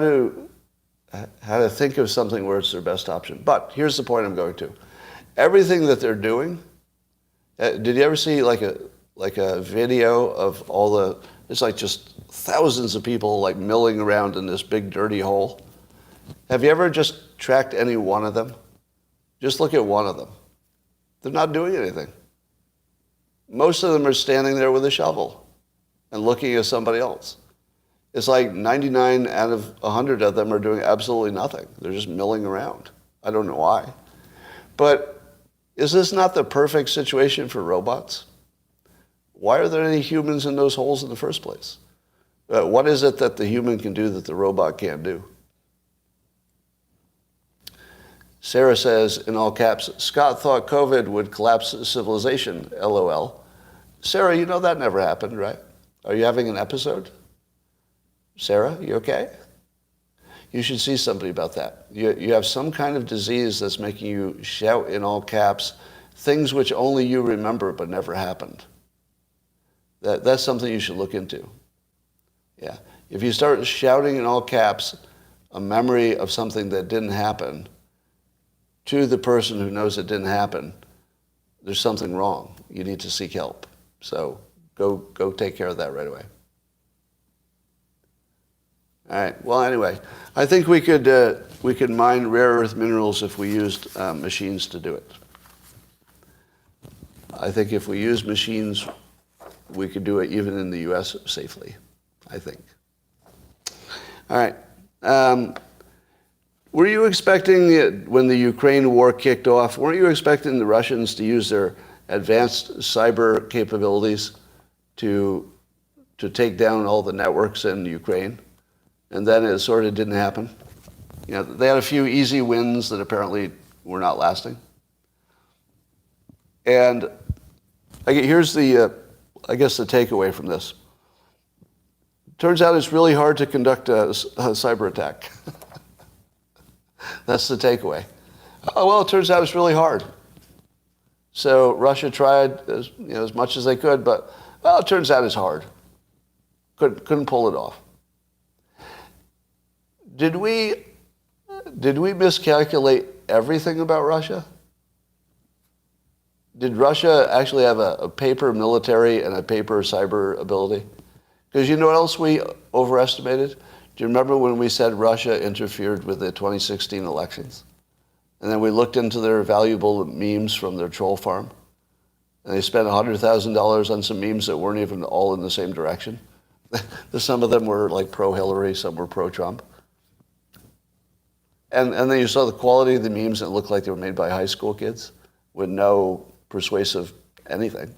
to think of something where it's their best option. But here's the point I'm going to. Everything that they're doing, did you ever see like a video of all the, it's like just thousands of people like milling around in this big dirty hole? Have you ever just tracked any one of them? Just look at one of them. They're not doing anything. Most of them are standing there with a shovel and looking at somebody else. It's like 99 out of 100 of them are doing absolutely nothing. They're just milling around. I don't know why. But is this not the perfect situation for robots? Why are there any humans in those holes in the first place? What is it that the human can do that the robot can't do? Sarah says, in all caps, Scott thought COVID would collapse civilization, LOL. Sarah, you know that never happened, right? Are you having an episode? Sarah, you okay? You should see somebody about that. You have some kind of disease that's making you shout in all caps things which only you remember but never happened. That's something you should look into. Yeah. If you start shouting in all caps a memory of something that didn't happen to the person who knows it didn't happen, there's something wrong. You need to seek help. So go take care of that right away. All right. Well, anyway, I think we could mine rare earth minerals if we used machines to do it. I think if we use machines, we could do it even in the U.S. safely, I think. All right. Were you expecting, when the Ukraine war kicked off, weren't you expecting the Russians to use their advanced cyber capabilities to take down all the networks in Ukraine? And then it sort of didn't happen. They had a few easy wins that apparently were not lasting. And here's the takeaway from this. Turns out it's really hard to conduct a cyber attack. That's the takeaway. Oh, well, it turns out it's really hard. So Russia tried as much as they could, but, well, it turns out it's hard. Couldn't pull it off. Did we miscalculate everything about Russia? Did Russia actually have a paper military and a paper cyber ability? Because you know what else we overestimated? Do you remember when we said Russia interfered with the 2016 elections? And then we looked into their valuable memes from their troll farm. And they spent $100,000 on some memes that weren't even all in the same direction. Some of them were like pro-Hillary, some were pro-Trump. And then you saw the quality of the memes that looked like they were made by high school kids with no persuasive anything.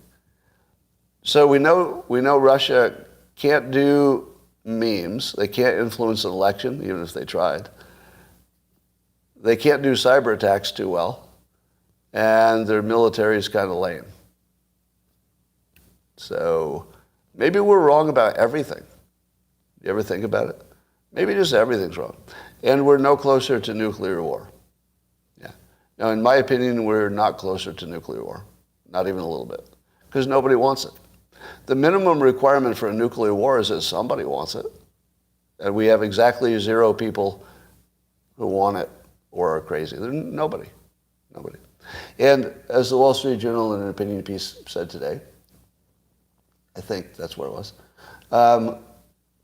So we know Russia can't do memes. They can't influence an election, even if they tried. They can't do cyber attacks too well. And their military is kind of lame. So maybe we're wrong about everything. You ever think about it? Maybe just everything's wrong. And we're no closer to nuclear war. Yeah. Now, in my opinion, we're not closer to nuclear war. Not even a little bit. Because nobody wants it. The minimum requirement for a nuclear war is that somebody wants it. And we have exactly 0 people who want it or are crazy. There's nobody. Nobody. And as the Wall Street Journal in an opinion piece said today, I think that's what it was,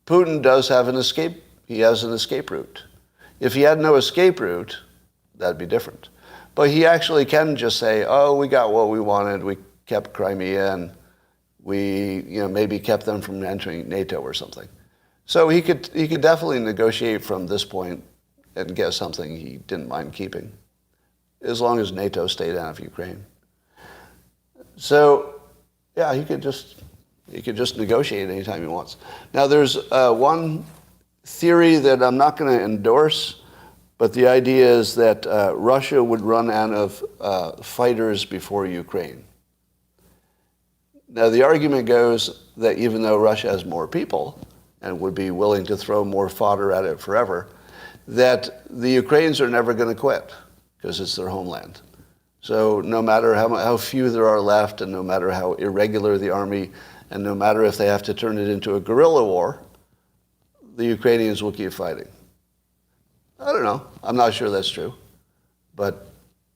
Putin does have an escape. He has an escape route. If he had no escape route, that'd be different. But he actually can just say, oh, we got what we wanted. We kept Crimea and we maybe kept them from entering NATO or something. So he could definitely negotiate from this point and get something he didn't mind keeping, as long as NATO stayed out of Ukraine. So, yeah, he could just negotiate anytime he wants. Now, there's one theory that I'm not going to endorse, but the idea is that Russia would run out of fighters before Ukraine. Now, the argument goes that even though Russia has more people and would be willing to throw more fodder at it forever, that the Ukrainians are never going to quit because it's their homeland. So no matter how few there are left, and no matter how irregular the army, and no matter if they have to turn it into a guerrilla war, the Ukrainians will keep fighting. I don't know. I'm not sure that's true, but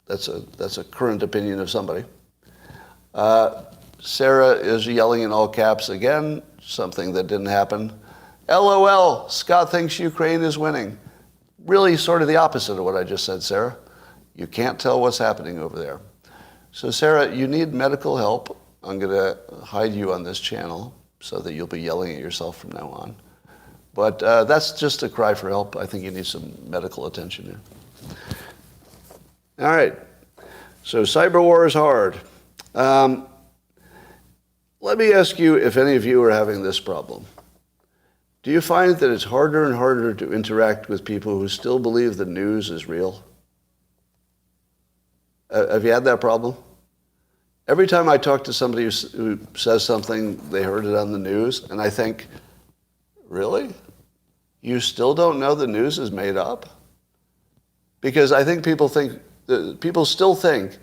that's a current opinion of somebody. Sarah is yelling in all caps again, something that didn't happen. LOL, Scott thinks Ukraine is winning. Really sort of the opposite of what I just said, Sarah. You can't tell what's happening over there. So Sarah, you need medical help. I'm going to hide you on this channel so that you'll be yelling at yourself from now on. But that's just a cry for help. I think you need some medical attention there. All right. So cyber war is hard. Let me ask you if any of you are having this problem. Do you find that it's harder and harder to interact with people who still believe the news is real? Have you had that problem? Every time I talk to somebody who says something, they heard it on the news, and I think, really? You still don't know the news is made up? Because I think people still think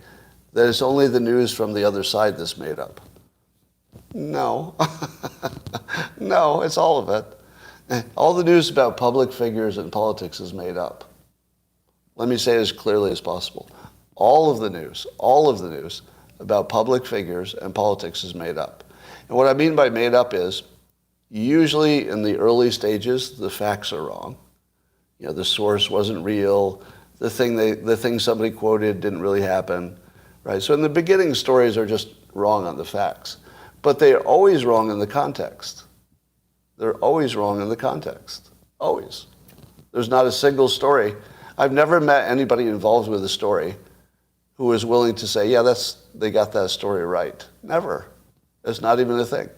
that it's only the news from the other side that's made up. No. No, it's all of it. All the news about public figures and politics is made up. Let me say it as clearly as possible. All of the news about public figures and politics is made up. And what I mean by made up is, usually in the early stages, the facts are wrong. The source wasn't real. The thing somebody quoted didn't really happen, right? So in the beginning, stories are just wrong on the facts. But they are always wrong in the context. They're always wrong in the context. Always. There's not a single story. I've never met anybody involved with a story who was willing to say, yeah, they got that story right. Never. It's not even a thing.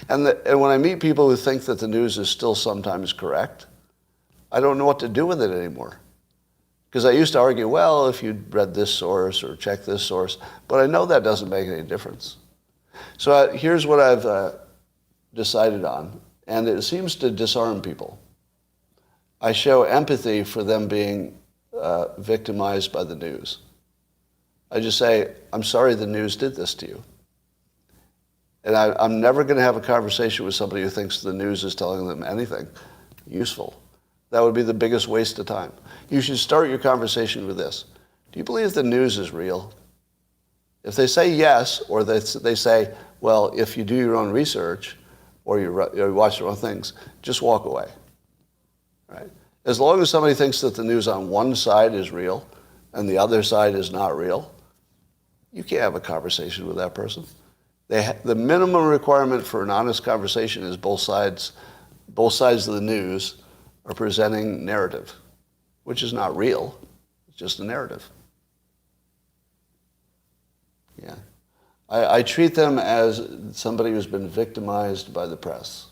And when I meet people who think that the news is still sometimes correct, I don't know what to do with it anymore. Because I used to argue, well, if you'd read this source or checked this source, but I know that doesn't make any difference. So here's what I've decided on, and it seems to disarm people. I show empathy for them being victimized by the news. I just say, I'm sorry the news did this to you. And I'm never going to have a conversation with somebody who thinks the news is telling them anything useful. That would be the biggest waste of time. You should start your conversation with this. Do you believe the news is real? If they say yes, or they say, well, if you do your own research or you watch your own things, just walk away. Right? As long as somebody thinks that the news on one side is real and the other side is not real, you can't have a conversation with that person. The minimum requirement for an honest conversation is both sides both sides of the news are presenting narrative, which is not real. It's just a narrative. Yeah. I treat them as somebody who's been victimized by the press.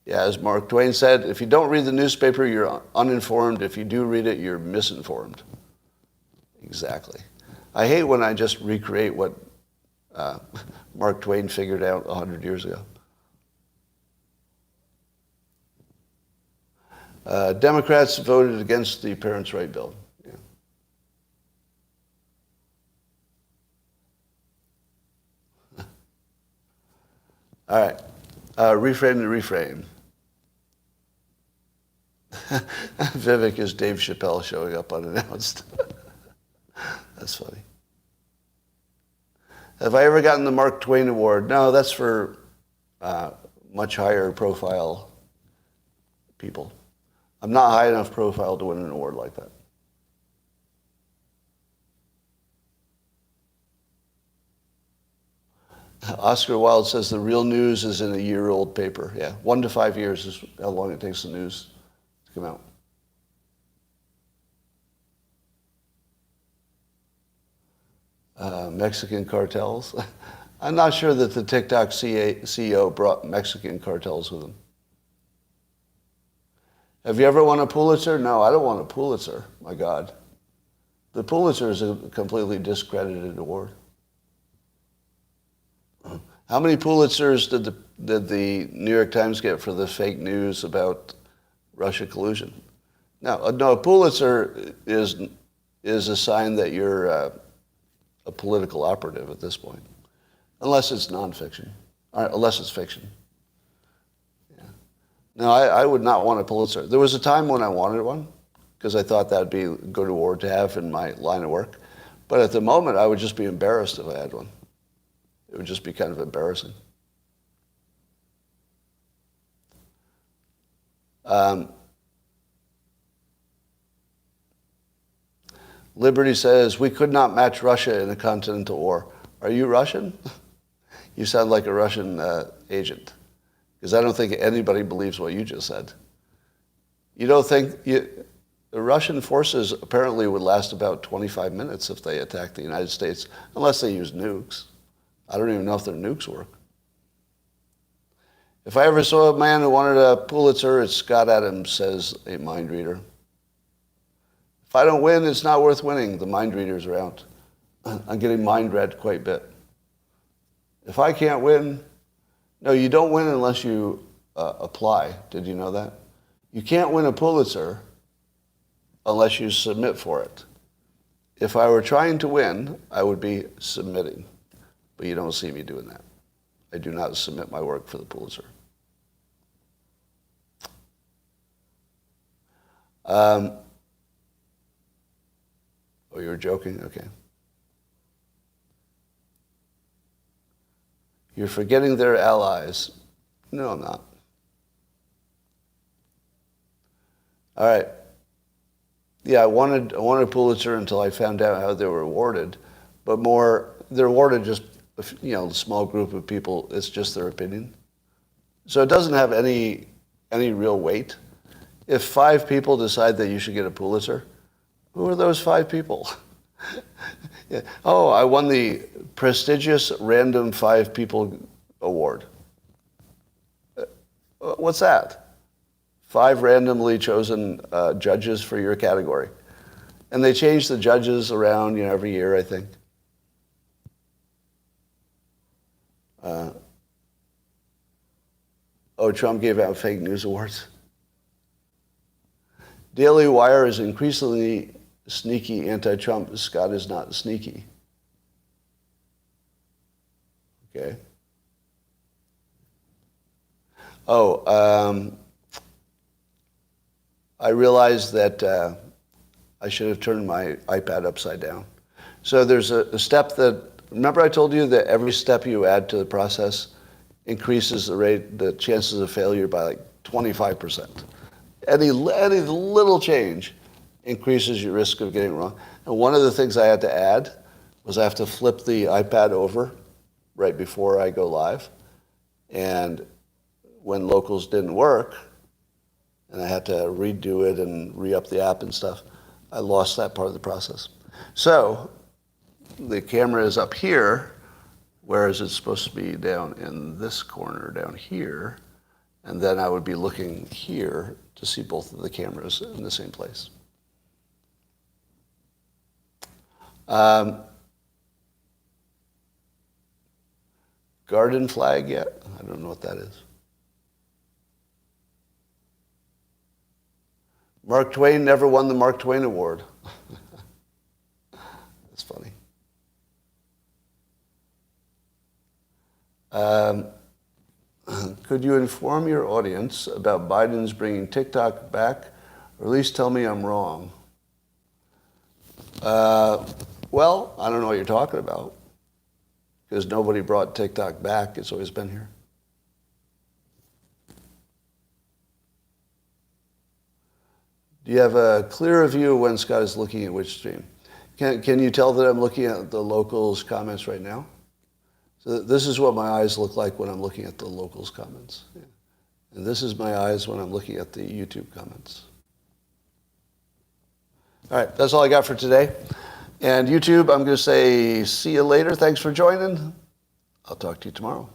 Yeah, as Mark Twain said, if you don't read the newspaper, you're uninformed. If you do read it, you're misinformed. Exactly. I hate when I just recreate what Mark Twain figured out 100 years ago. Democrats voted against the Parents' Right Bill. Yeah. All right. Reframe the reframe. Vivek is Dave Chappelle showing up unannounced. That's funny. Have I ever gotten the Mark Twain Award? No, that's for much higher profile people. I'm not high enough profile to win an award like that. Oscar Wilde says the real news is in a year-old paper. Yeah, 1 to 5 years is how long it takes the news to come out. Mexican cartels. I'm not sure that the TikTok CEO brought Mexican cartels with him. Have you ever won a Pulitzer? No, I don't want a Pulitzer. My God. The Pulitzer is a completely discredited award. How many Pulitzers did the New York Times get for the fake news about Russia collusion? No, a Pulitzer is a sign that you're a political operative at this point, unless it's nonfiction, or unless it's fiction. Yeah. No, I would not want a Pulitzer. There was a time when I wanted one, because I thought that'd be a good award to have in my line of work. But at the moment, I would just be embarrassed if I had one. It would just be kind of embarrassing. Liberty says, we could not match Russia in a continental war. Are you Russian? You sound like a Russian agent. Because I don't think anybody believes what you just said. You don't think... the Russian forces apparently would last about 25 minutes if they attacked the United States, unless they use nukes. I don't even know if their nukes work. If I ever saw a man who wanted a Pulitzer, it's Scott Adams, says a mind reader. If I don't win, it's not worth winning. The mind readers are out. I'm getting mind read quite a bit. If I can't win, no, you don't win unless you apply. Did you know that? You can't win a Pulitzer unless you submit for it. If I were trying to win, I would be submitting. But you don't see me doing that. I do not submit my work for the Pulitzer. Oh, you were joking? Okay. You're forgetting their allies. No, I'm not. All right. Yeah, I wanted a Pulitzer until I found out how they were awarded. But they're awarded just, a small group of people. It's just their opinion. So it doesn't have any real weight. If 5 people decide that you should get a Pulitzer, who are those 5 people? Yeah. Oh, I won the prestigious random 5 people award. What's that? 5 randomly chosen judges for your category. And they change the judges around every year, I think. Trump gave out fake news awards. Daily Wire is increasingly sneaky anti-Trump. Scott is not sneaky. Okay. I realized that I should have turned my iPad upside down. So there's a step that, remember I told you that every step you add to the process increases the chances of failure by like 25%. Any little change increases your risk of getting it wrong. And one of the things I had to add was I have to flip the iPad over right before I go live. And when locals didn't work, and I had to redo it and re-up the app and stuff, I lost that part of the process. So the camera is up here, whereas it's supposed to be down in this corner down here, and then I would be looking here to see both of the cameras in the same place. Garden flag yet? I don't know what that is. Mark Twain never won the Mark Twain Award. That's funny. Could you inform your audience about Biden's bringing TikTok back, or at least tell me I'm wrong? Well, I don't know what you're talking about, because nobody brought TikTok back. It's always been here. Do you have a clearer view of when Scott is looking at which stream? Can you tell that I'm looking at the locals' comments right now? So this is what my eyes look like when I'm looking at the locals' comments. Yeah. And this is my eyes when I'm looking at the YouTube comments. All right, that's all I got for today. And YouTube, I'm going to say see you later. Thanks for joining. I'll talk to you tomorrow.